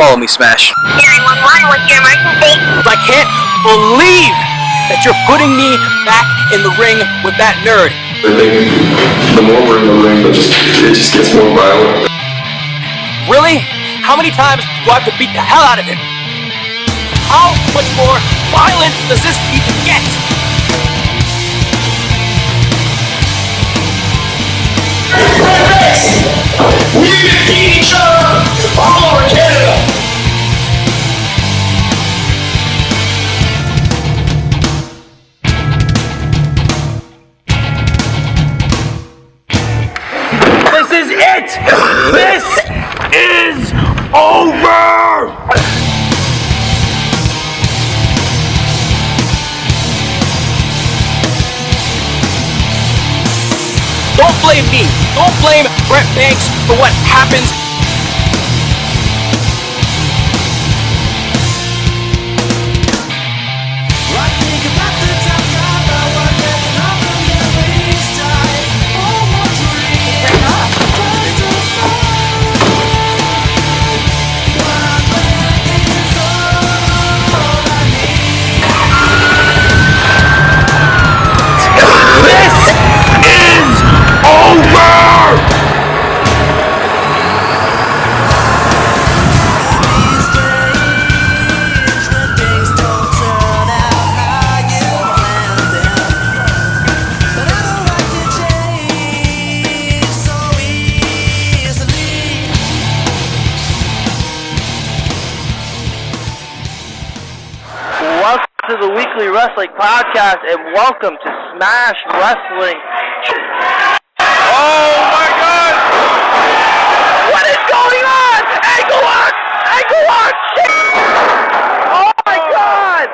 Follow me, Smash. 911, what's your emergency? I can't believe that you're putting me back in the ring with that nerd. I think the more we're in the ring, it just gets more violent. Really? How many times do I have to beat the hell out of him? How much more violent does this even get? We defeat each other all over Canada. This is it! This is over! Don't blame me. Don't blame Brent Banks for what happens. To the Weekly Wrestling Podcast, and welcome to Smash Wrestling. Oh my God! What is going on? Ankle lock! Ankle lock! Shit! Oh my God!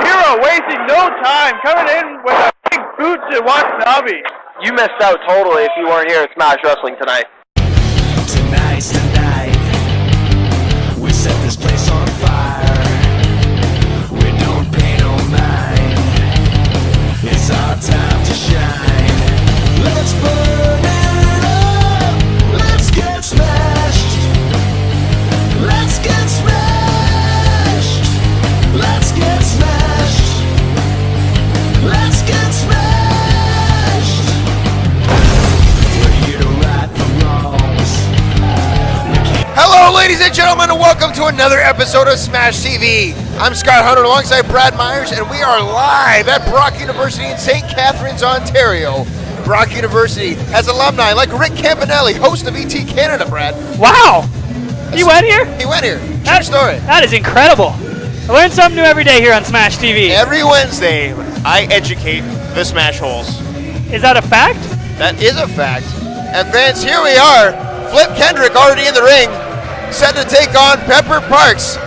Hero wasting no time, coming in with a big boot to Watanabe. You missed out totally if you weren't here at Smash Wrestling tonight. Tonight's the night. We set this place on fire. It's our time to shine. Let's burn it up. Let's get smashed. Let's get smashed. Let's get smashed. Let's get smashed. We're here to right the wrongs. Hello, ladies and gentlemen, and welcome to another episode of Smash TV. I'm Scott Hunter alongside Brad Myers, and we are live at Brock University in St. Catharines, Ontario. Brock University has alumni like Rick Campanelli, host of ET Canada, Brad. Wow! He went here? He went here. True story. That is incredible. I learn something new every day here on Smash TV. Every Wednesday, I educate the Smash holes. Is that a fact? That is a fact. And fans, here we are. Flip Kendrick already in the ring, set to take on Pepper Parks.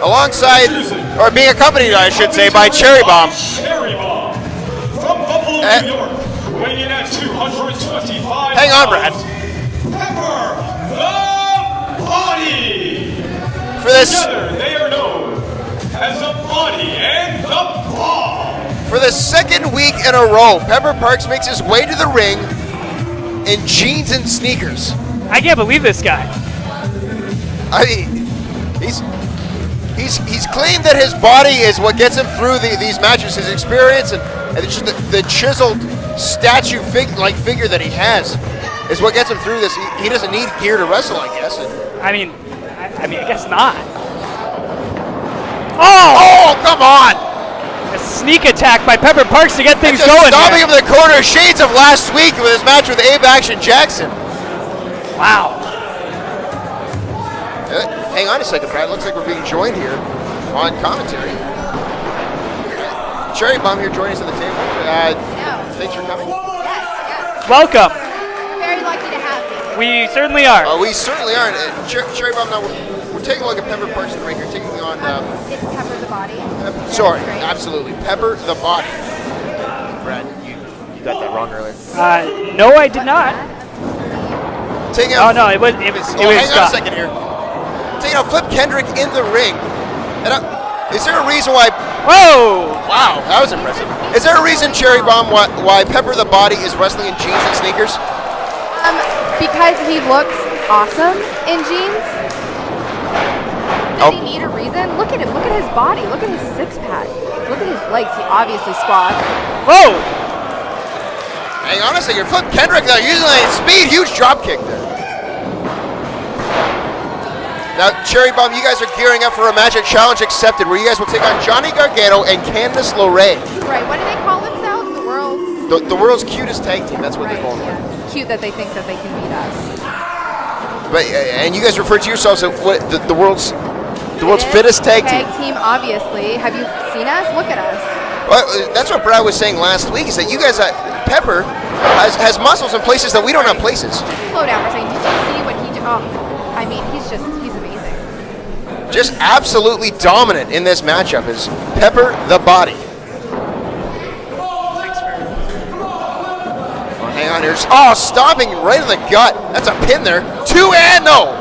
Alongside, or being accompanied, I should say, by Cherry Bomb. Cherry Bomb from Buffalo, New York, weighing in at 225 Hang on, Brad. Pepper the Body. For this, Together, they are known as the Body and the Bomb. For the second week in a row, Pepper Parks makes his way to the ring in jeans and sneakers. I can't believe this guy. I mean, He's claimed that his body is what gets him through these matches, his experience and just the chiseled statue figure that he has is what gets him through this. He doesn't need gear to wrestle, I guess. I mean, I guess not. Oh, come on! A sneak attack by Pepper Parks to get things going. Stomping him in the corner, shades of last week with his match with Abe Action Jackson. Wow. Hang on a second, Brad. Looks like we're being joined here on commentary. Cherry Bomb here joining us at the table. Thanks for coming. Yes. Welcome. We're very lucky to have you. We certainly are. We certainly are. Cherry Bomb, now we're taking a look at Pepper Parks in the ring. You're taking on... It's Pepper the Body. Sorry, absolutely. Pepper the Body. Brad, you got that wrong earlier. No, I did not. Taking out, no, it was hang Scott. on a second here. Taking out Flip Kendrick in the ring. And is there a reason why... Whoa! Wow, that was impressive. Is there a reason, Cherry Bomb, why Pepper the Body is wrestling in jeans and sneakers? Because he looks awesome in jeans. Does he need a reason? Look at him. Look at his body. Look at his six-pack. Look at his legs. He obviously squats. Whoa! Hang on a second. Flip Kendrick, though, using that speed. Huge drop kick there. Now, Cherry Bomb, you guys are gearing up for a match at Challenge Accepted, where you guys will take on Johnny Gargano and Candice LeRae. Right. What do they call themselves? The world's cutest tag team. That's what they're going with. Cute that they think that they can beat us. But and you guys refer to yourselves as what the world's fittest tag team. Tag team, obviously. Have you seen us? Look at us. Well, that's what Brad was saying last week. Is that you guys, Pepper has muscles in places that we don't have places. Slow down for a second. Did you see what he did? Oh, I mean, he's amazing. Just absolutely dominant in this matchup is Pepper the Body. Hang on here. Oh, stomping right in the gut. That's a pin there. 2 and no.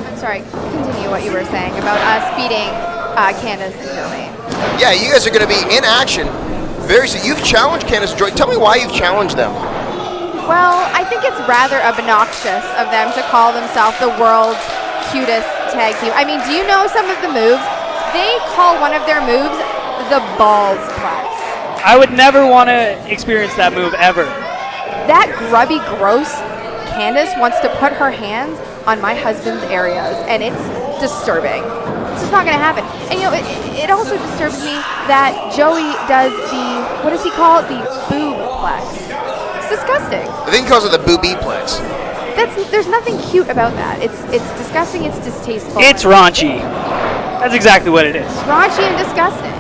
I'm sorry. Continue what you were saying about us beating Candice and Joey. Yeah, you guys are going to be in action very soon. You've challenged Candice and Joey. Tell me why you've challenged them. Well, I think it's rather obnoxious of them to call themselves the world's cutest tag team. I mean, do you know some of the moves? They call one of their moves the balls plex. I would never want to experience that move ever. That grubby, gross Candice wants to put her hands on my husband's areas, and it's disturbing. It's just not going to happen. And, you know, it also disturbs me that Joey does the, what does he call it? The boob plex. It's disgusting. I think he calls it the boobie plex. There's nothing cute about that. It's disgusting. It's distasteful. It's raunchy. That's exactly what it is. Raunchy and disgusting.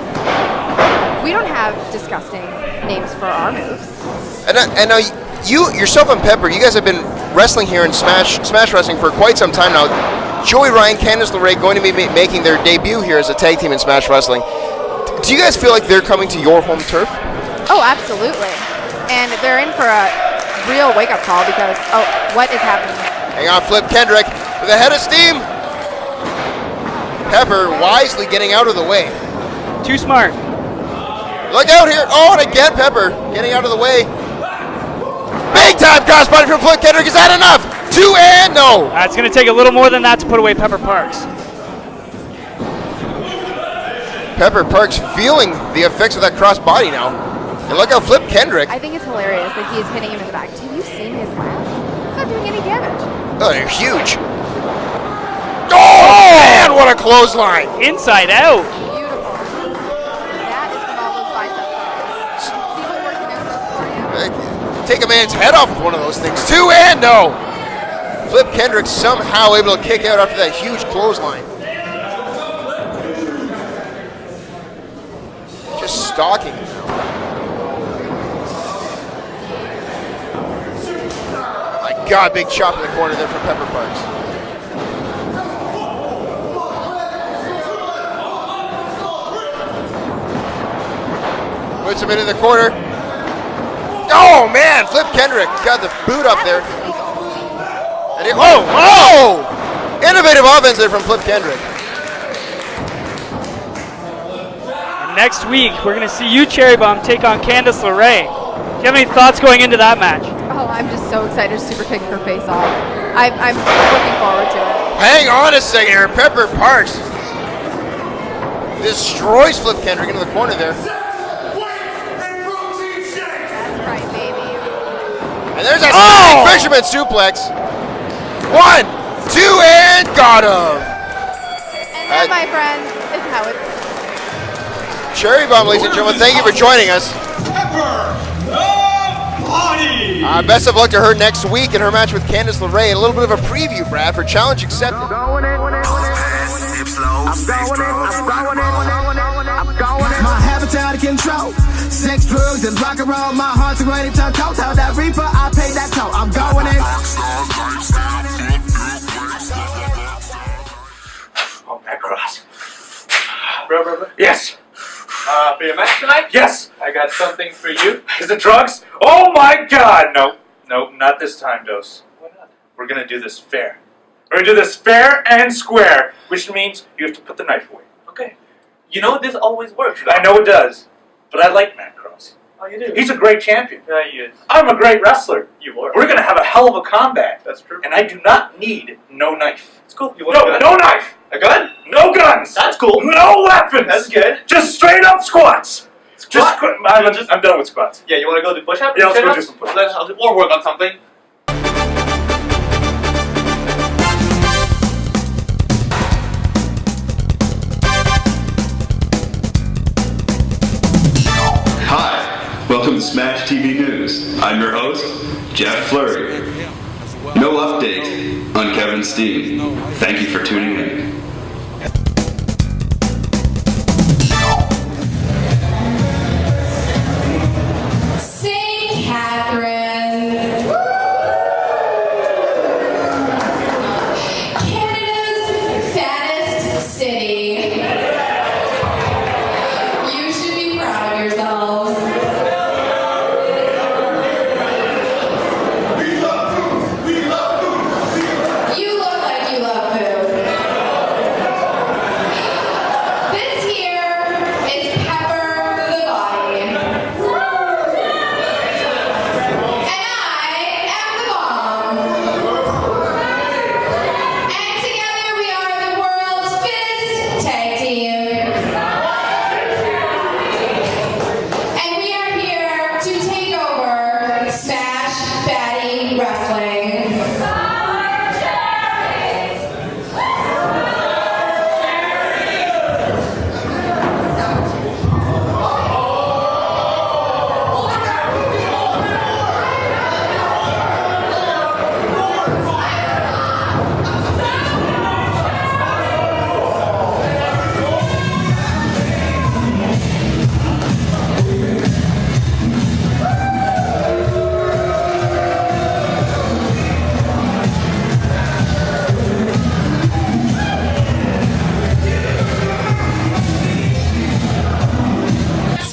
We don't have disgusting names for our moves. And now you yourself and Pepper, you guys have been wrestling here in Smash Wrestling for quite some time now. Joey Ryan, Candice LeRae going to be making their debut here as a tag team in Smash Wrestling. Do you guys feel like they're coming to your home turf? Oh, absolutely. And they're in for a real wake-up call because, oh, what is happening? Hang on, Flip Kendrick with a head of steam. Pepper wisely getting out of the way. Too smart. Look out here. Oh, and again, Pepper getting out of the way. Big time crossbody from Flip Kendrick. Is that enough? 2 and no. It's going to take a little more than that to put away Pepper Parks. Pepper Parks feeling the effects of that crossbody now. And look how Flip Kendrick. I think it's hilarious that he's hitting him in the back. Do you see his hands? It's not doing any damage. Oh, they're huge. Oh, man, what a clothesline. Inside out. Beautiful. That is from all those bicep curls. See what working out for you? Take a man's head off with one of those things. 2 and no. Flip Kendrick somehow able to kick out after that huge clothesline. Just stalking him now. My God, big chop in the corner there from Pepper Parks. Puts him into the corner. Oh man, Flip Kendrick got the boot up there. And innovative offense there from Flip Kendrick. Next week, we're going to see you, Cherry Bomb, take on Candice LeRae. Do you have any thoughts going into that match? Oh, I'm just so excited to super kick her face off. I'm looking forward to it. Hang on a second here. Pepper Parks destroys Flip Kendrick into the corner there. And there's a fisherman suplex. 1, 2, and got him. And that, my friends, is how it's. Cherry Bomb, ladies and gentlemen, thank you for joining us. Pepper the Body. Best of luck to her next week in her match with Candice LeRae. A little bit of a preview, Brad, for Challenge Accepted. My habits out of control. Sex, drugs, and rock and roll. My heart's ready to go. Tell that reaper I paid that toll. I'm going in. Oh, that cross. Bro. Yes. For your match tonight? Yes. I got something for you. Is it drugs? Oh my God! No, not this time, Dose. Why not? We're gonna do this fair. We're gonna do this fair and square, which means you have to put the knife away. Okay. You know this always works. I know it does, but I like Matt Cross. Oh, you do? He's a great champion. Yeah, he is. I'm a great wrestler. You are. We're gonna have a hell of a combat. That's true. And I do not need no knife. It's cool. No knife. A gun? No guns. cool. No weapons. That's good. Just straight up squats. Squat? I'm done with squats. Yeah, you want to go do push-ups? Yeah, let's go do some push-ups. Or work on something. Hi, welcome to Smash TV News. I'm your host, Geoff Flurry. No update on Kevin Steen. Thank you for tuning in. St. Catharines. Canada's fattest city. You should be proud of yourselves. We love food. We love food. You look like you love food. This here is Pepper the Body. And I am the Bomb. And together we are the world's fittest tag team. And we are here to take over Smash Fatty Wrestling.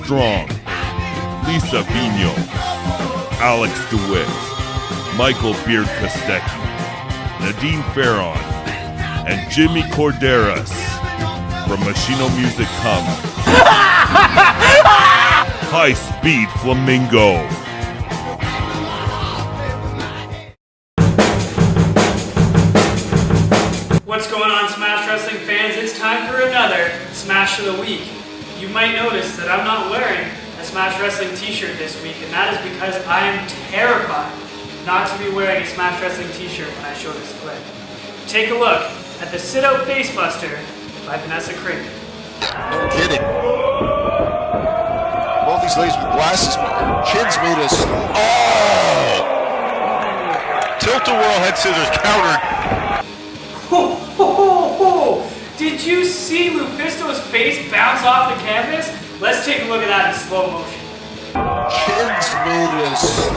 Strong, Lisa Vino, Alex DeWitt, Michael Beard Kostecki, Nadine Farron, and Jimmy Corderas. From Machino Music comes High Speed Flamingo. What's going on, Smash Wrestling fans? It's time for another Smash of the Week. You might notice that I'm not wearing a Smash Wrestling t-shirt this week, and that is because I am terrified not to be wearing a Smash Wrestling t-shirt when I show this clip. Take a look at the Sit-Out Facebuster by Vanessa Kraven. No kidding. Both these ladies with glasses, kids made us. Oh! Tilt-a-whirl head scissors countered. Ho, ho, ho, ho. Did you see Lufisto's face bounce off the canvas? Let's take a look at that in slow motion. Kids made us.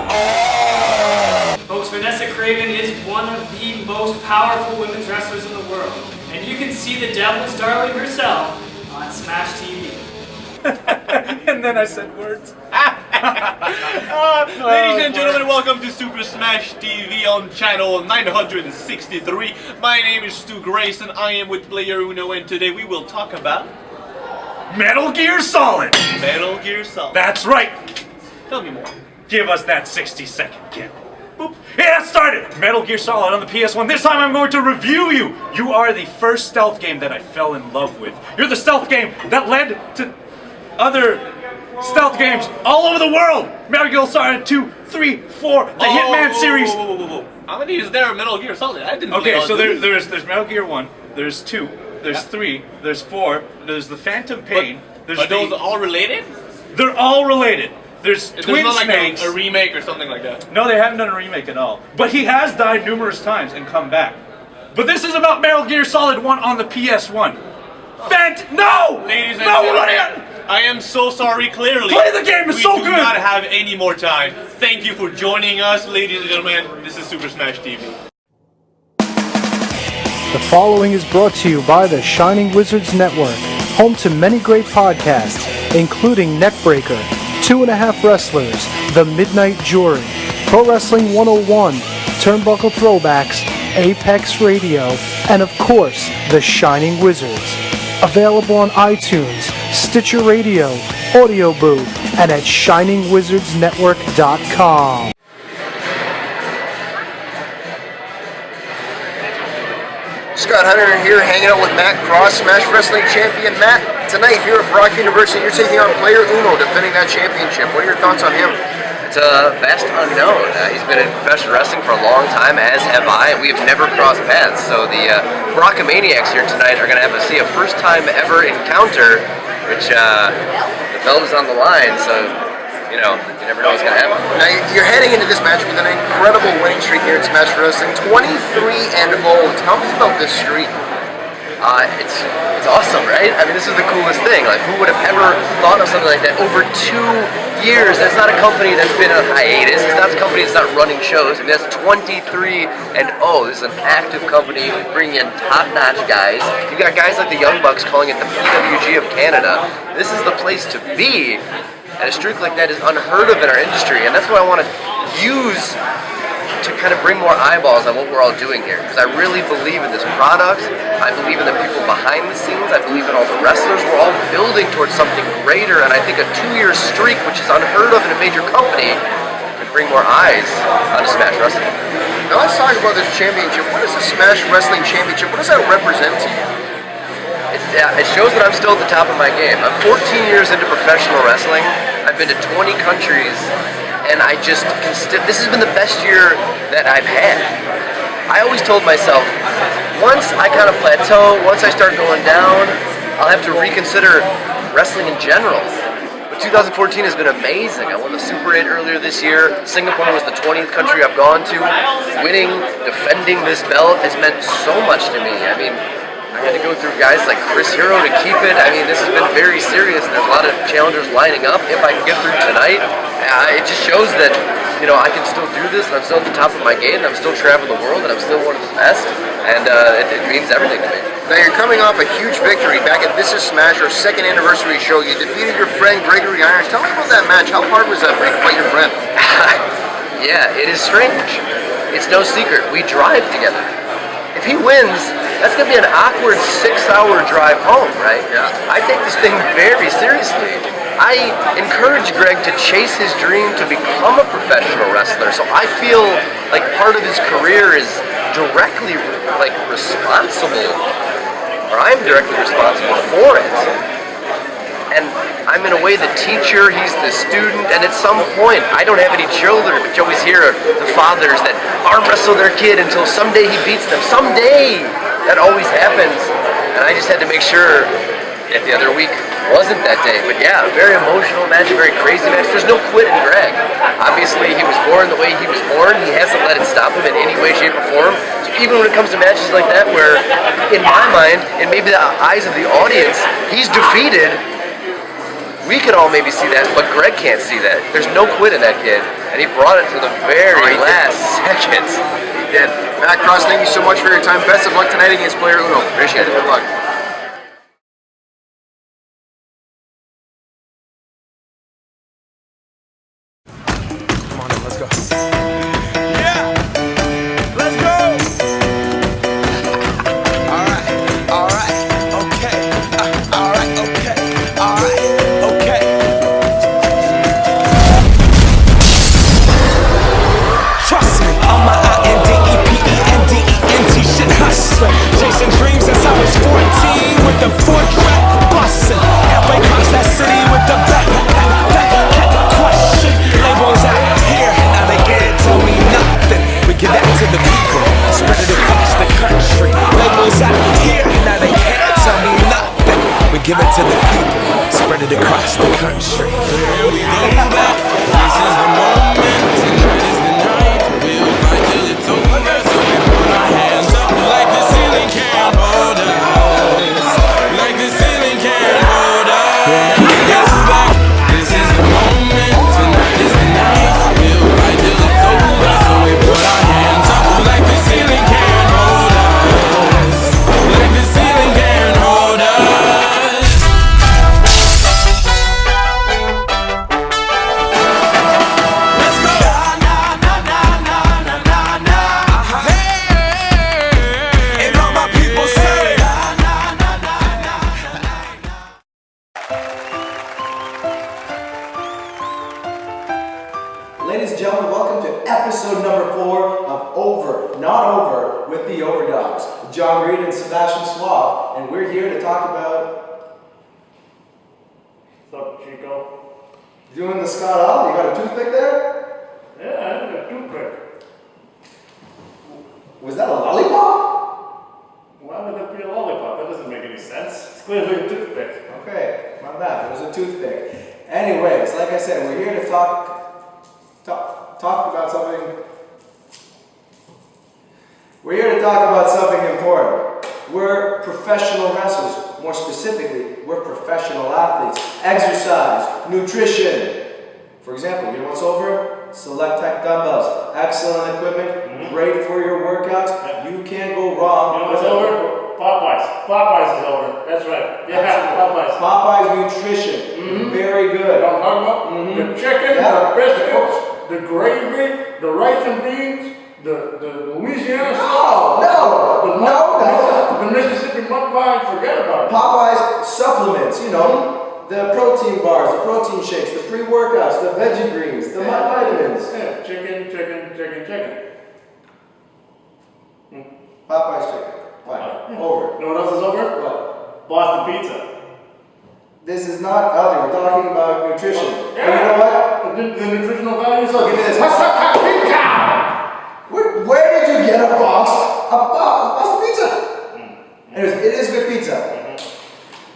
Oh! Folks, Vanessa Kraven is one of the most powerful women's wrestlers in the world. And you can see the Devil's Darling herself on Smash TV. And then I said words. Ladies and gentlemen, welcome to Super Smash TV on channel 963. My name is Stu Grayson. I am with Player Uno, and today we will talk about Metal Gear Solid. Metal Gear Solid. That's right. Tell me more. Give us that 60-second count. Boop. Yeah, it started! Metal Gear Solid on the PS1. This time I'm going to review you. You are the first stealth game that I fell in love with. You're the stealth game that led to other stealth games all over the world. Metal Gear Solid 2, 3, 4, the Hitman series. Whoa. How many is there in Metal Gear Solid? I didn't. Okay, so there's Metal Gear 1, there's 2, there's 3, there's 4, there's the Phantom Pain. Are those all related? They're all related. There's Twin not Snakes. Like a remake or something like that. No, they haven't done a remake at all. But he has died numerous times and come back. But this is about Metal Gear Solid 1 on the PS1. No! Ladies and no, gentlemen, I am so sorry, clearly. Play the game, it's so good! We do not have any more time. Thank you for joining us, ladies and gentlemen. This is Super Smash TV. The following is brought to you by the Shining Wizards Network, home to many great podcasts, including Neckbreaker, 2.5 Wrestlers, The Midnight Jury, Pro Wrestling 101, Turnbuckle Throwbacks, Apex Radio, and of course, The Shining Wizards. Available on iTunes, Stitcher Radio, Audio Boo, and at Scott Hunter here, hanging out with Matt Cross, Smash Wrestling Champion. Matt, tonight here at Brock University, you're taking on Player Uno, defending that championship. What are your thoughts on him? It's a vast unknown. He's been in professional wrestling for a long time, as have I, and we have never crossed paths. So the Brockamaniacs here tonight are going to have to see a first time ever encounter, which the belt is on the line, so you know, you never know what's going to happen. Now, you're heading into this match with an incredible winning streak here in Smash Wrestling, 23-0. Tell me about this streak. It's awesome, right? I mean, this is the coolest thing. Like, who would have ever thought of something like that? Over 2 years, that's not a company that's been on hiatus. It's not a company that's not running shows. I mean, that's 23-0. This is an active company bringing in top-notch guys. You got guys like the Young Bucks calling it the PWG of Canada. This is the place to be. And a streak like that is unheard of in our industry, and that's what I want to use to kind of bring more eyeballs on what we're all doing here. Because I really believe in this product, I believe in the people behind the scenes, I believe in all the wrestlers. We're all building towards something greater, and I think a 2-year streak, which is unheard of in a major company, could bring more eyes onto Smash Wrestling. Now let's talk about this championship. What is the Smash Wrestling Championship? What does that represent to you? It shows that I'm still at the top of my game. I'm 14 years into professional wrestling. I've been to 20 countries, and I just this has been the best year that I've had. I always told myself, once I kind of plateau, once I start going down, I'll have to reconsider wrestling in general. But 2014 has been amazing. I won the Super 8 earlier this year. Singapore was the 20th country I've gone to. Winning, defending this belt has meant so much to me. I mean, I had to go through guys like Chris Hero to keep it. I mean, this has been very serious. There's a lot of challengers lining up. If I can get through tonight, it just shows that, you know, I can still do this, and I'm still at the top of my game, and I'm still traveling the world, and I'm still one of the best, and it means everything to me. Now, you're coming off a huge victory back at This Is Smash, our 2nd anniversary show. You defeated your friend Gregory Irons. Tell me about that match. How hard was that for you to fight your friend? Yeah, it is strange. It's no secret. We drive together. If he wins, that's going to be an awkward 6-hour drive home, right? Yeah. I take this thing very seriously. I encourage Greg to chase his dream to become a professional wrestler, so I feel like part of his career is directly responsible, or I'm directly responsible for it. And I'm in a way the teacher, he's the student, and at some point, I don't have any children, but you always hear the fathers that arm wrestle their kid until someday he beats them. Someday! That always happens, and I just had to make sure that the other week wasn't that day. But yeah, a very emotional match, a very crazy match. There's no quit in Greg. Obviously, he was born the way he was born. He hasn't let it stop him in any way, shape, or form. So even when it comes to matches like that, where in my mind, and maybe the eyes of the audience, he's defeated, we can all maybe see that, but Greg can't see that. There's no quit in that kid, and he brought it to the very last seconds. He did. Matt Cross, thank you so much for your time. Best of luck tonight against Player Uno. Appreciate it. Good luck. Come on, let's go. Yeah! Let's go! Alright, okay. Alright, okay. Trust me, I'm my INDEPENDENT shit hustler. Chasing dreams since I was 14 with the 4-track bustin'. Halfway across that city with the back question. Labels out here, now they can't tell me nothing. We give that to the people, spread it across the country. Labels out here, now they can't tell me nothing. We give it to the people, spread it across the country. Here we go back, this is the moment, tonight is the night. We'll fight till it's over, so we put our hands up like the ceiling can't hold us. Like the ceiling can't hold us. Here we go back, this is the moment, tonight is the night. We'll fight till it's over, so we put our hands up like the ceiling can't hold us. Like the ceiling can't hold us. Let's go. And all my people say Ladies and gentlemen, welcome to episode number 4 of Over, Not Over with the Overdogs. John Greed and Sebastian Suave, and we're here to talk about... What's up, Chico? Doing the Scott Owl? You got a toothpick there? Yeah, I got a toothpick. Was that a lollipop? Why would that be a lollipop? That doesn't make any sense. It's clearly a toothpick. Okay, my bad. It was a toothpick. Anyways, like I said, we're here to talk about something. We're here to talk about something important. We're professional wrestlers. More specifically, we're professional athletes. Exercise, nutrition. For example, you know what's over? Select Tech dumbbells. Excellent equipment. Great for your workouts. You can't go wrong. You know what's over? Popeyes. Popeyes is over. That's right. Yeah, Popeyes. Popeyes nutrition. Very good. I'm talking about the chicken, the biscuits, the gravy, the rice and beans, the Louisiana the Mississippi mud pie, forget about it. Popeyes supplements, you know, the protein bars, the protein shakes, the pre-workouts, the veggie greens, the vitamins. Yeah, chicken. Popeyes chicken. Fine. Over. You know what else is over? What? Boston Pizza. This is not healthy. We're talking about nutrition. Yeah. And you know what? The nutritional values. Look at this. Where did you get a box of Boston Pizza? Anyways, it is good pizza.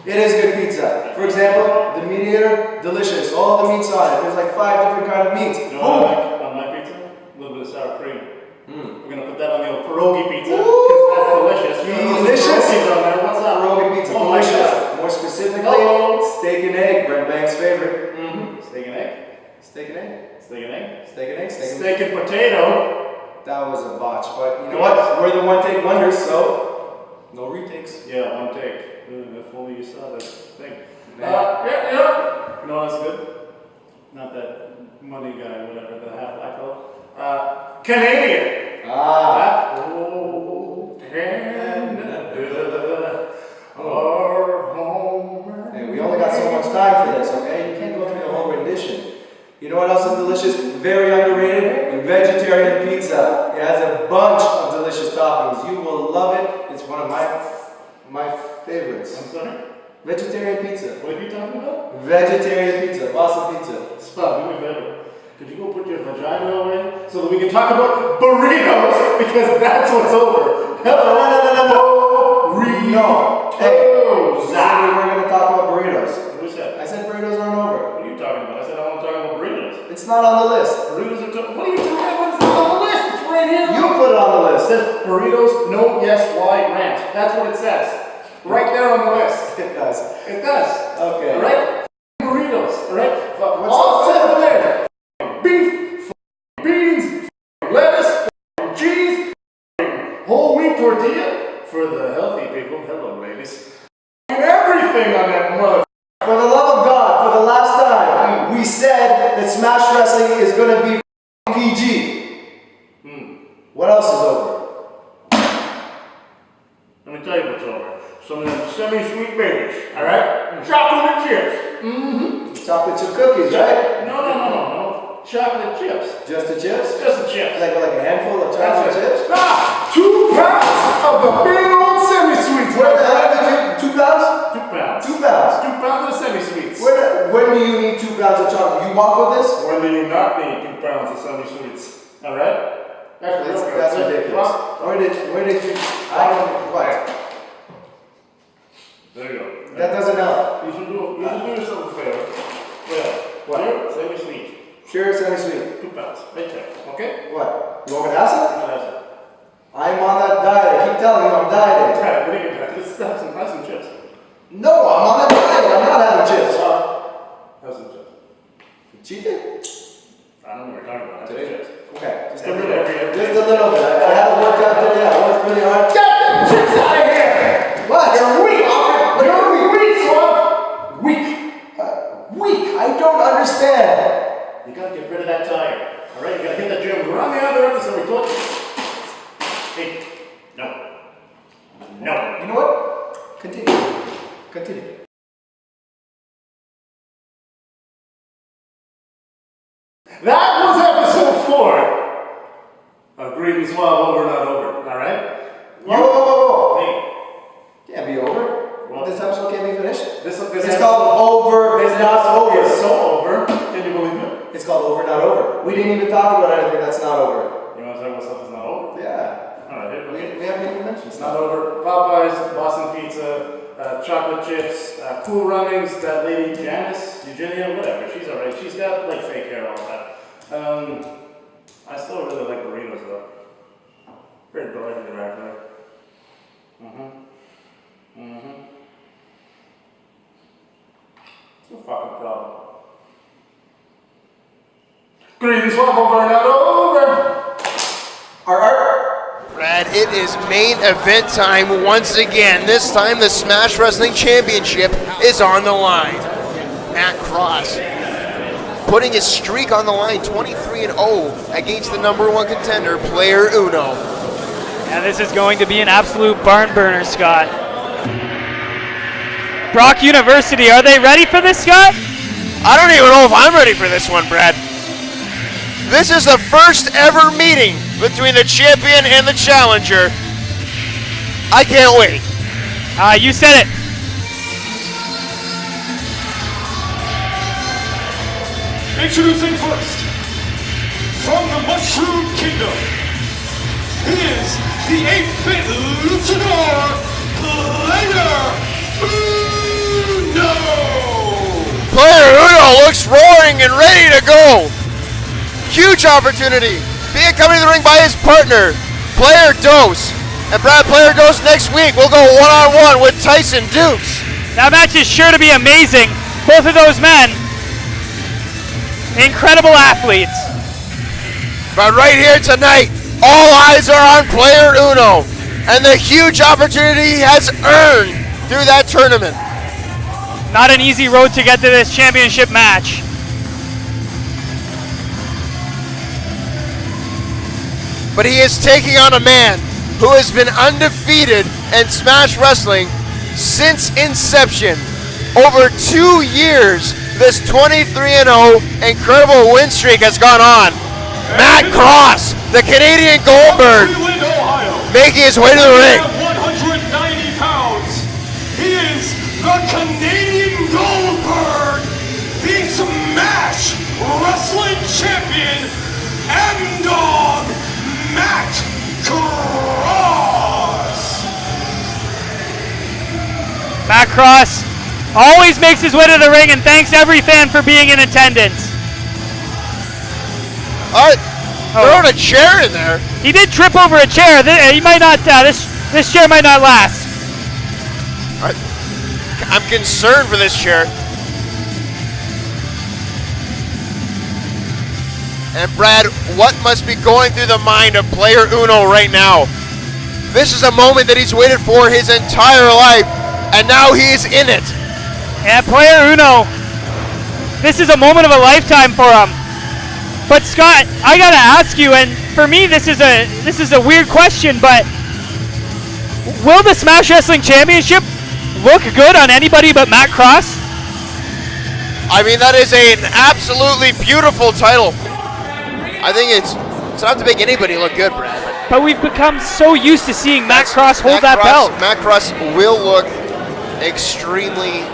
It is good pizza. For example, the Mediator, delicious. All the meats on it. There's like 5 different kinds of meats. You know what I like on my pizza? A little bit of sour cream. We're gonna put that on the old pierogi pizza because that's delicious. Delicious. On there. What's that? Pierogi pizza. Oh my delicious. God. More specifically, steak and egg. Brent Banks' favorite. Steak and egg. Steak and egg. Steak and egg. Steak and egg. Steak and potato. That was a botch, but you know what? We're the one-take wonders, so no retakes. Yeah, one take. If only you saw that thing. Yeah. You know what's good? Not that money guy, whatever, the half black fellow. Canadian. Canada, our home. Hey, we only got so much time for this, okay? You can't go through the whole rendition. You know what else is delicious? Very underrated? Vegetarian pizza. It has a bunch of delicious toppings. You will love it. It's one of my favorites. I'm sorry? Vegetarian pizza. What are you talking about? Vegetarian pizza. Boston pizza. Stop, do me a favor. Could you go put your vagina away so that we can talk about burritos? Because that's what's over. Hello. No. Hey, we're going to talk about burritos. What is that? I said burritos aren't over. What are you talking about? I said I want to talk about burritos. It's not on the list. Burritos are what are you talking about? It's not on the list. It's right here. You put it on the list. It says burritos, no, yes, why, rant. That's what it says. Right there on the list. It does. It does. Okay. All right? Burritos. All right? All set there. Beef, beans, lettuce, cheese, whole wheat tortilla for the healthy people. Hello, ladies. Everything on that mother. For the love of God, for the last time, we said that Smash Wrestling is going to be PG. What else is over? Let me tell you what's over. Some of them semi-sweet babies, all right? Chocolate chips. Chocolate chip cookies, right? No. Chocolate chips. Just the chips? Just the chips. Like a handful of chocolate chips? 2 pounds of the big old semi-sweets. Where the hell did you? 2 pounds? 2 pounds. 2 pounds. 2 pounds of semi-sweets. When do you need 2 pounds of chocolate? You walk with this? When do you not need 2 pounds of semi-sweets? All right? That's ridiculous. Where did you? I don't. What? There you go. That doesn't help. You should do yourself a favor. Yeah. What? Semi-sweet. Sure, semi-sweet. 2 pounds. Right there. Okay? What? You want me to have some? You can have some. I'm on that diet. I keep telling you I'm dieting. Right, what are you gonna do? Let's have some chips. No, I'm on that diet. I'm not having chips. Have some chips. Cheating? I don't know what we're talking about. Today? Chips. Okay. Just a Every little. day. Just a little bit. I haven't worked out today. I worked really hard. Get them chips out of here! What? You're weak! You're weak, son! Weak! Weak? I don't understand. You gotta get rid of that tire. Alright? You gotta hit the gym. We're on the other episode. We told you. Hey. No. You know what? Continue. That was episode 4 of Greed and Suave Over Not Over. Alright? Whoa. called Over, It's Not Over. It's so over. Can you believe it? It's called Over, Not Over. We didn't even talk about anything that's not over. You want to talk about stuff that's not over? Yeah. Alright, We haven't even mentioned it's stuff. not over. Popeyes, Boston Pizza, chocolate chips, Cool Runnings, that lady Janice, Eugenia, whatever. She's alright. She's got like fake hair, all that. I still really like burritos though. Very delightful actually. It's no fucking problem. Greetings, over, not over. Brad, it is main event time once again. This time the Smash Wrestling Championship is on the line. Matt Cross putting his streak on the line, 23-0 against the #1 contender, Player Uno. And this is going to be an absolute barn burner, Scott. Brock University, are they ready for this, Scott? I don't even know if I'm ready for this one, Brad. This is the first ever meeting between the champion and the challenger. I can't wait. You said it. Introducing first, from the Mushroom Kingdom, he is the 8-bit luchador, Player Uno! Player Uno looks roaring and ready to go. Huge opportunity. Being coming to the ring by his partner, Player Dose. And Brad, Player Dose next week will go one-on-one with Tyson Dukes. That match is sure to be amazing. Both of those men, incredible athletes. But right here tonight, all eyes are on Player Uno and the huge opportunity he has earned through that tournament. Not an easy road to get to this championship match. But he is taking on a man who has been undefeated in Smash Wrestling since inception. Over 2 years, this 23-0 incredible win streak has gone on. Matt Cross, the Canadian Goldberg, making his way to the ring. 190 pounds. He is the Canadian Goldberg, the Smash Wrestling Champion, M-Dog, Matt Cross. Matt Cross always makes his way to the ring and thanks every fan for being in attendance. Throwing a chair in there. He did trip over a chair. He might not. This chair might not last. I'm concerned for this chair. And Brad, what must be going through the mind of Player Uno right now? This is a moment that he's waited for his entire life, and now he's in it. And Player Uno, this is a moment of a lifetime for him. But Scott, I gotta ask you, and for me this is a weird question, but will the Smash Wrestling Championship look good on anybody but Matt Cross? I mean, that is an absolutely beautiful title. I think it's not to make anybody look good, Brad. But we've become so used to seeing Matt Cross hold that belt. Matt Cross will look extremely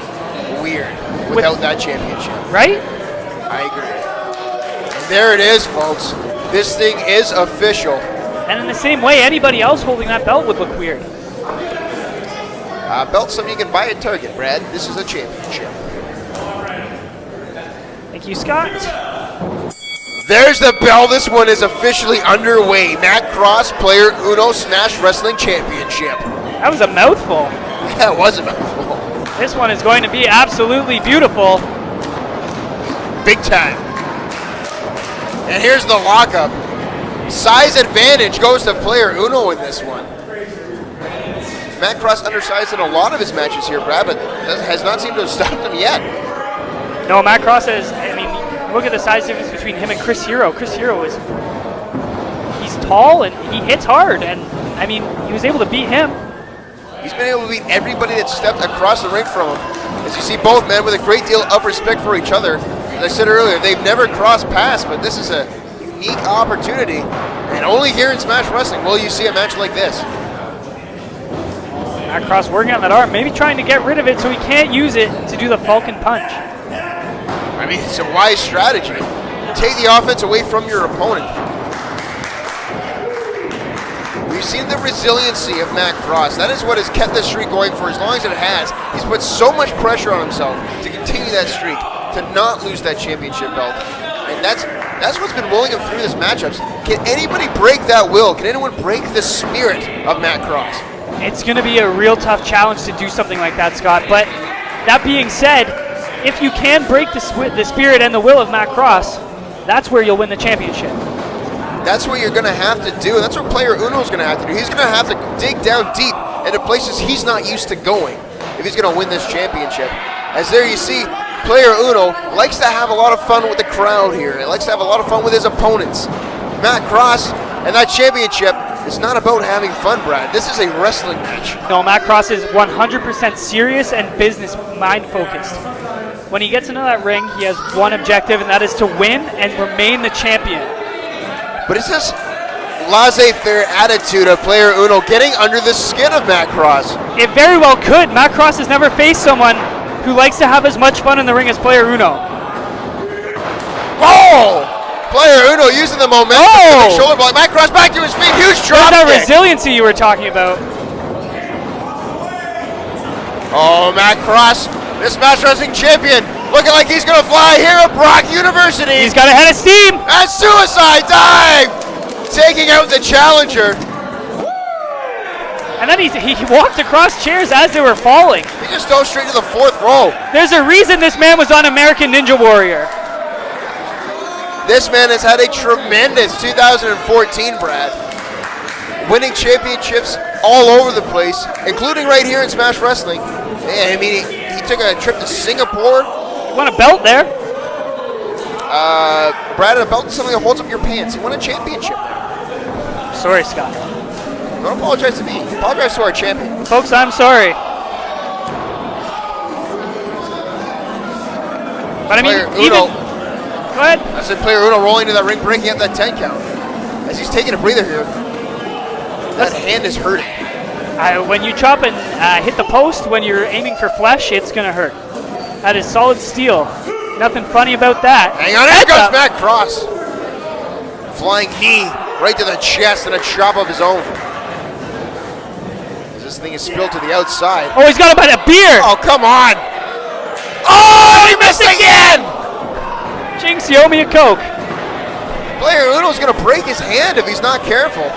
weird without that championship. Right? I agree. There it is, folks. This thing is official. And in the same way, anybody else holding that belt would look weird. Belt's something you can buy at Target, Brad. This is a championship. Thank you, Scott. There's the bell. This one is officially underway. Matt Cross, Player Uno Smash Wrestling Championship. That was a mouthful. That was a mouthful. This one is going to be absolutely beautiful. Big time. And here's the lockup. Size advantage goes to Player Uno in this one. Matt Cross undersized in a lot of his matches here, Brad, but has not seemed to have stopped him yet. No, Matt Cross is, look at the size difference between him and Chris Hero. Chris Hero he's tall and he hits hard, and he was able to beat him. He's been able to beat everybody that stepped across the ring from him. As you see, both men with a great deal of respect for each other. As I said earlier, they've never crossed paths, but this is a unique opportunity. And only here in Smash Wrestling will you see a match like this. Matt Cross working on that arm, maybe trying to get rid of it so he can't use it to do the Falcon Punch. I mean, it's a wise strategy. Take the offense away from your opponent. We've seen the resiliency of Matt Cross. That is what has kept this streak going for as long as it has. He's put so much pressure on himself to continue that streak, to not lose that championship belt. And that's what's been willing him through this matchups. Can anybody break that will? Can anyone break the spirit of Matt Cross? It's going to be a real tough challenge to do something like that, Scott. But that being said, if you can break the spirit and the will of Matt Cross, that's where you'll win the championship. That's what you're going to have to do. That's what player Uno's going to have to do. He's going to have to dig down deep into places he's not used to going if he's going to win this championship. As there you see, player Uno likes to have a lot of fun with the crowd here. He likes to have a lot of fun with his opponents. Matt Cross and that championship is not about having fun, Brad. This is a wrestling match. No, Matt Cross is 100% serious and business mind focused. When he gets into that ring, he has one objective, and that is to win and remain the champion. But it's this laissez-faire attitude of player Uno getting under the skin of Matt Cross. It very well could. Matt Cross has never faced someone who likes to have as much fun in the ring as player Uno. Oh! Player Uno using the momentum. Oh! Shoulder block. Matt Cross back to his feet. Huge drop There's that kick. resiliency you were talking about. Oh, Matt Cross, the Smash Wrestling champion, looking like he's going to fly here at Brock University. He's got a head of steam. And suicide dive, taking out the challenger. And then he walked across chairs as they were falling. He just dove straight to the fourth row. There's a reason this man was on American Ninja Warrior. This man has had a tremendous 2014, Brad. Winning championships all over the place, including right here in Smash Wrestling. I mean, he took a trip to Singapore. You won a belt there? Brad, a belt is something that holds up your pants. He won a championship there. Sorry, Scott. Don't apologize to me. Apologize to our champion. Folks, I'm sorry. But I mean, Uno, go ahead. I said player Uno rolling to that ring, breaking up that 10 count. As he's taking a breather here, that hand is hurting. When you chop and hit the post, when you're aiming for flesh, it's going to hurt. That is solid steel. Nothing funny about that. Hang on, here comes Matt Cross. Flying knee right to the chest and a chop of his own. As this thing is spilled to the outside. Oh, he's got him by the beard. Oh, come on. Oh, he missed again. Jinx, you owe me a Coke. Player Uno's going to break his hand if he's not careful.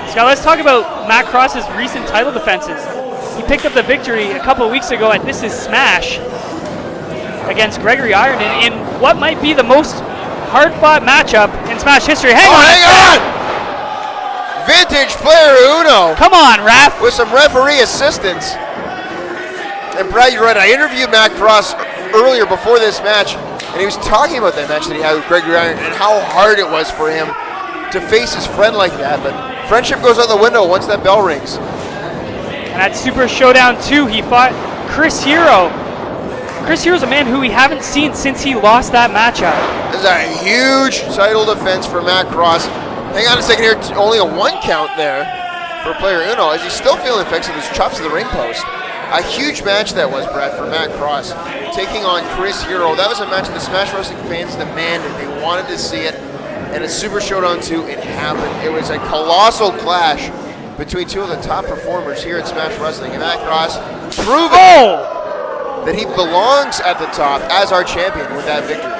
Scott, let's talk about Matt Cross's recent title defenses. He picked up the victory a couple of weeks ago at This Is Smash against Gregory Ireton in what might be the most hard-fought matchup in Smash history. Hang on! Vintage player Uno. Come on, ref. With some referee assistance. And Brad, you're right. I interviewed Matt Cross earlier before this match, and he was talking about that match that he had with Gregory Ireton and how hard it was for him to face his friend like that. But friendship goes out the window once that bell rings. And at Super Showdown 2, he fought Chris Hero. Chris Hero's a man who we haven't seen since he lost that matchup. This is a huge title defense for Matt Cross. Hang on a second here, only a 1 count there for player Uno as he's still feeling effects of his chops to the ring post. A huge match that was, Brad, for Matt Cross, taking on Chris Hero. That was a match the Smash Wrestling fans demanded. They wanted to see it. And at Super Showdown 2, it happened. It was a colossal clash between two of the top performers here at Smash Wrestling. And Matt Cross proving that he belongs at the top as our champion with that victory.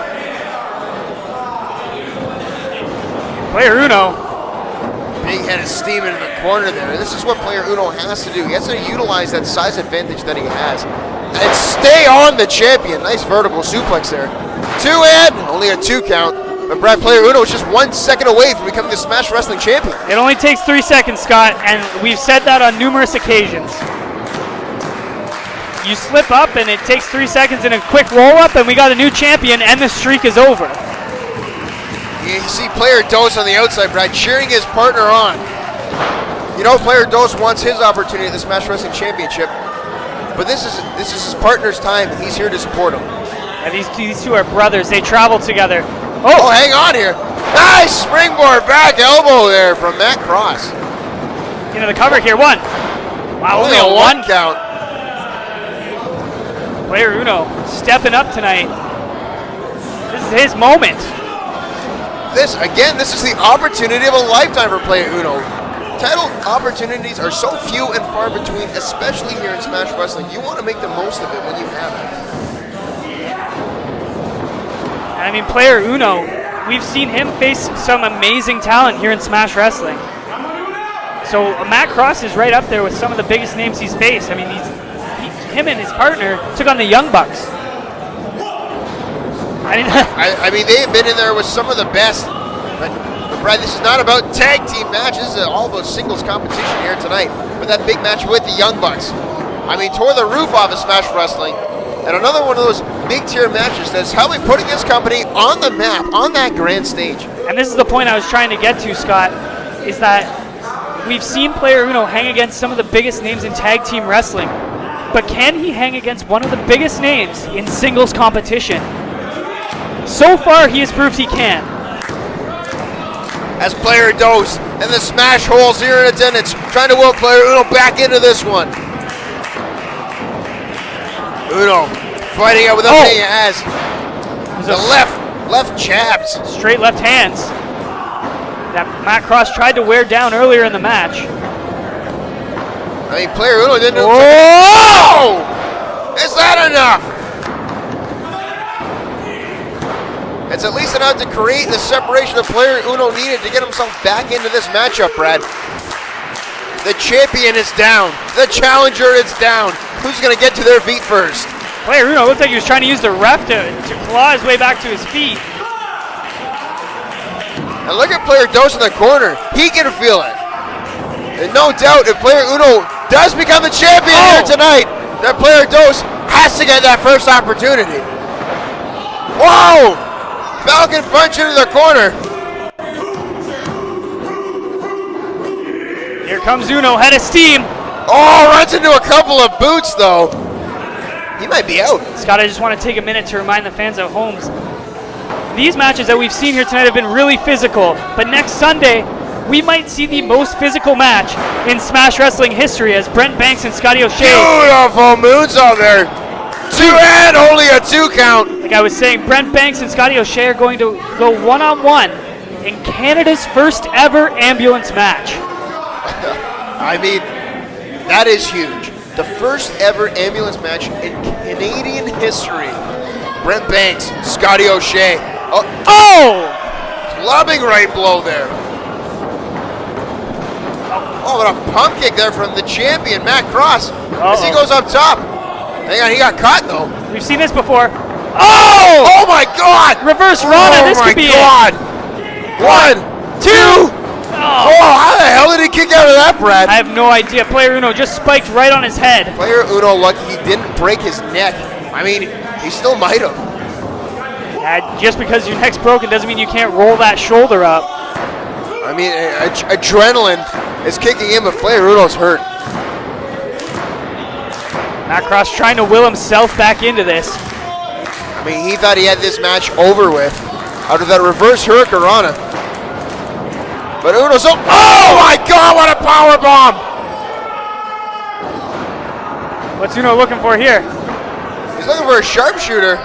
Player Uno. Big head of steam in the corner there. This is what player Uno has to do. He has to utilize that size advantage that he has and stay on the champion. Nice vertical suplex there. 2 in, only a 2 count. But Brad, player Uno is just 1 second away from becoming the Smash Wrestling champion. It only takes 3 seconds, Scott, and we've said that on numerous occasions. You slip up and it takes 3 seconds and a quick roll up and we got a new champion and the streak is over. You see player Dose on the outside, Brad, cheering his partner on. You know player Dose wants his opportunity at the Smash Wrestling Championship, but this is his partner's time and he's here to support him. And these two are brothers, they travel together. Oh, hang on here. Nice springboard back elbow there from Matt Cross. Into the cover here, 1. Wow, only a one count. Player Uno stepping up tonight. This is his moment. This is the opportunity of a lifetime for Player Uno. Title opportunities are so few and far between, especially here in Smash Wrestling. You want to make the most of it when you have it. I mean, Player Uno, we've seen him face some amazing talent here in Smash Wrestling. So Matt Cross is right up there with some of the biggest names he's faced. I mean, him and his partner took on the Young Bucks. I mean, they've been in there with some of the best. But Brad, this is not about tag team matches. This is all about singles competition here tonight. But that big match with the Young Bucks, I mean, tore the roof off of Smash Wrestling. And another one of those big tier matches that's helping putting this company on the map, on that grand stage. And this is the point I was trying to get to, Scott, is that we've seen Player Uno hang against some of the biggest names in tag team wrestling. But can he hang against one of the biggest names in singles competition? So far, he has proved he can. As Player Dose and the Smash Holes here in attendance, trying to will Player Uno back into this one. Uno fighting out with everything he has. The left jabs. Straight left hands that Matt Cross tried to wear down earlier in the match. I mean, Player Uno didn't do it. Whoa! Is that enough? It's at least enough to create the separation that Player Uno needed to get himself back into this matchup, Brad. The champion is down. The challenger is down. Who's going to get to their feet first? Player Uno looked like he was trying to use the ref to claw his way back to his feet. And look at Player Dose in the corner. He can feel it. And no doubt, if Player Uno does become the champion here tonight, that Player Dose has to get that first opportunity. Whoa! Falcon punch into the corner. Here comes Uno, head of steam. Oh, runs into a couple of boots, though. He might be out. Scott, I just want to take a minute to remind the fans at home. These matches that we've seen here tonight have been really physical, but next Sunday, we might see the most physical match in Smash Wrestling history as Brent Banks and Scotty O'Shea. Beautiful moonsault there. 2 and only a 2 count. Like I was saying, Brent Banks and Scotty O'Shea are going to go one-on-one in Canada's first ever ambulance match. I mean, that is huge. The first ever ambulance match in Canadian history. Brent Banks, Scotty O'Shea. Clubbing right blow there. Oh, what a pump kick there from the champion, Matt Cross. As he goes up top. Hang on, he got caught though. We've seen this before. Oh my God! Reverse Rana, this could be God. it. 1, 2. Oh, how the hell did he kick out of that, Brad? I have no idea. Player Uno just spiked right on his head. Player Uno lucky he didn't break his neck. I mean, he still might have. Just because your neck's broken doesn't mean you can't roll that shoulder up. I mean, adrenaline is kicking in, but Player Uno's hurt. Matt Cross trying to will himself back into this. I mean, he thought he had this match over with out of that reverse Hurricanrana. But Uno's oh my God, what a power bomb! What's Uno looking for here? He's looking for a sharpshooter.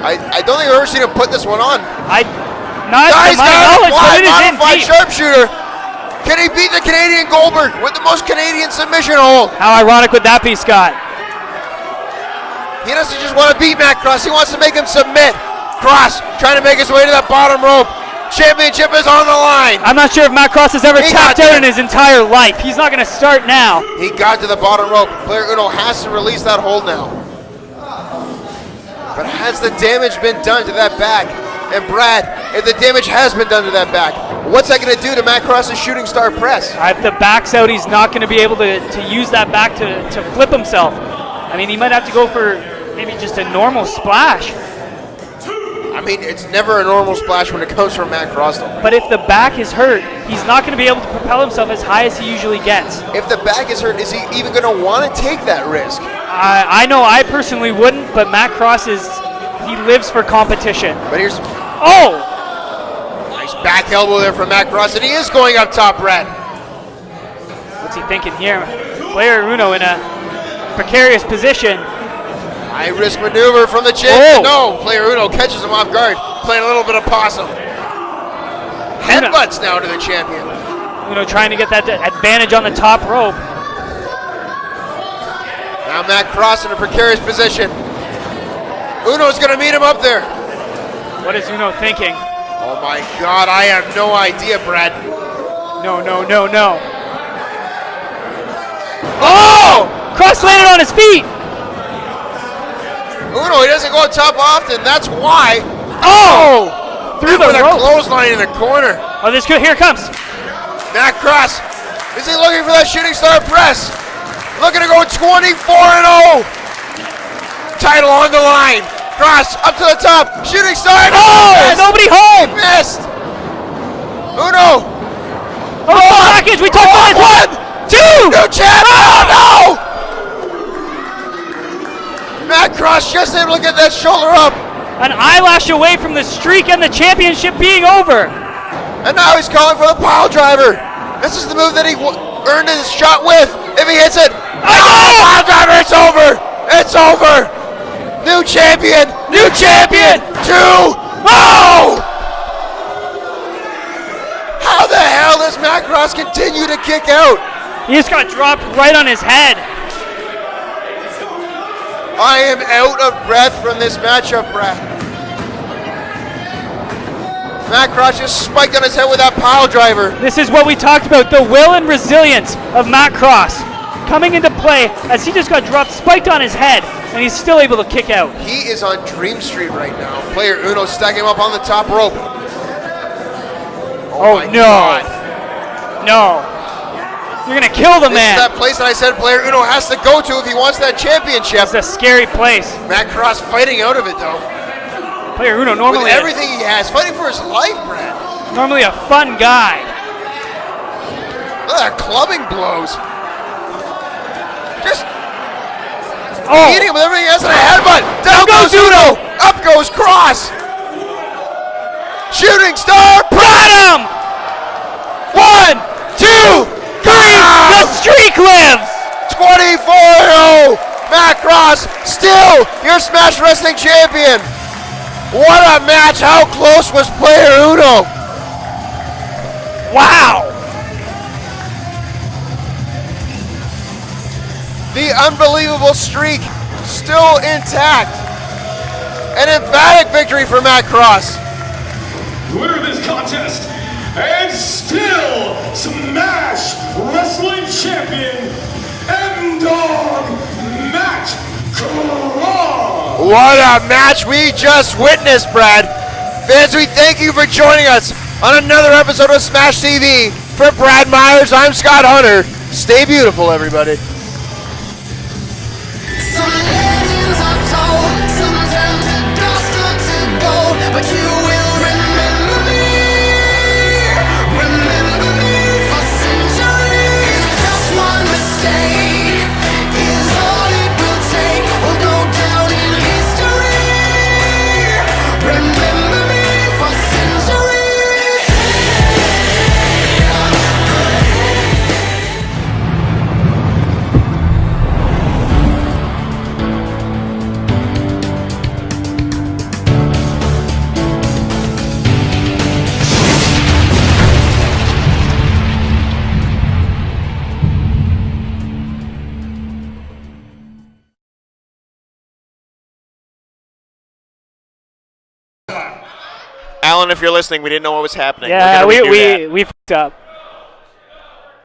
I don't think I've ever seen him put this one on. Not to my knowledge, but it is in deep. Sharpshooter. Can he beat the Canadian Goldberg with the most Canadian submission hold? How ironic would that be, Scott? He doesn't just want to beat Matt Cross, he wants to make him submit. Cross trying to make his way to that bottom rope. Championship is on the line. I'm not sure if Matt Cross has ever tapped out in his entire life. He's not going to start now. He got to the bottom rope. Player Uno has to release that hold now. But has the damage been done to that back? And Brad, if the damage has been done to that back, what's that going to do to Matt Cross's shooting star press? If the back's out, he's not going to be able to use that back to flip himself. I mean, he might have to go for maybe just a normal splash. I mean, it's never a normal splash when it comes from Matt Cross, though. But if the back is hurt, he's not going to be able to propel himself as high as he usually gets. If the back is hurt, is he even going to want to take that risk? I know I personally wouldn't, but Matt Cross he lives for competition. But here's... Nice back elbow there from Matt Cross, and he is going up top, Brad. What's he thinking here? Player Uno in a precarious position. High risk maneuver from the champion. No, Player Uno catches him off guard, playing a little bit of possum. Headbutts now to the champion. Uno trying to get that advantage on the top rope. Now Matt Cross in a precarious position. Uno's going to meet him up there. What is Uno thinking? Oh my God, I have no idea, Brad. No. Oh! Cross landed on his feet. Uno, he doesn't go top often. That's why. Oh! Through the rope. rope. A clothesline in the corner. Oh, here it comes. Matt Cross. Is he looking for that shooting star press? Looking to go 24-0. Title on the line. Cross up to the top. Shooting star. Oh! Nobody home. He missed. Uno. Oh, package. We talked about it. 1, 2. New champ. Oh, no. Matt Cross just able to get that shoulder up. An eyelash away from the streak and the championship being over. And now he's calling for the pile driver. This is the move that he earned his shot with. If he hits it, pile driver, it's over. It's over. New champion. New champion. 2. Oh! How the hell does Matt Cross continue to kick out? He just got dropped right on his head. I am out of breath from this matchup, Brad. Matt Cross just spiked on his head with that pile driver. This is what we talked about, the will and resilience of Matt Cross coming into play as he just got dropped, spiked on his head, and he's still able to kick out. He is on Dream Street right now. Player Uno stacking him up on the top rope. Oh no. God. No. You're going to kill the man. This is that place that I said Player Uno has to go to if he wants that championship. It's a scary place. Matt Cross fighting out of it, though. Player Uno normally... With everything he has, fighting for his life, Brad. Normally a fun guy. Look at that clubbing blows. Just eating him with everything he has in a headbutt. Down goes Uno. Up goes Cross. Shooting star. Bottom. 1, 2, 3. The streak lives. 24-0. Matt Cross, still your Smash Wrestling champion. What a match. How close was Player Uno? Wow. The unbelievable streak still intact. An emphatic victory for Matt Cross. Winner of this contest, and still Smash Wrestling Champion, M-Dog Matt Cross. What a match we just witnessed, Brad. Fans, we thank you for joining us on another episode of Smash TV. For Brad Myers, I'm Scott Hunter. Stay beautiful, everybody. Some legends are told, some turn to dust or to gold, but you will remember me for centuries. Just one mistake is all it will take. We'll go down in history. Remember me for centuries. Alan, if you're listening, we didn't know what was happening. Yeah, we fucked up.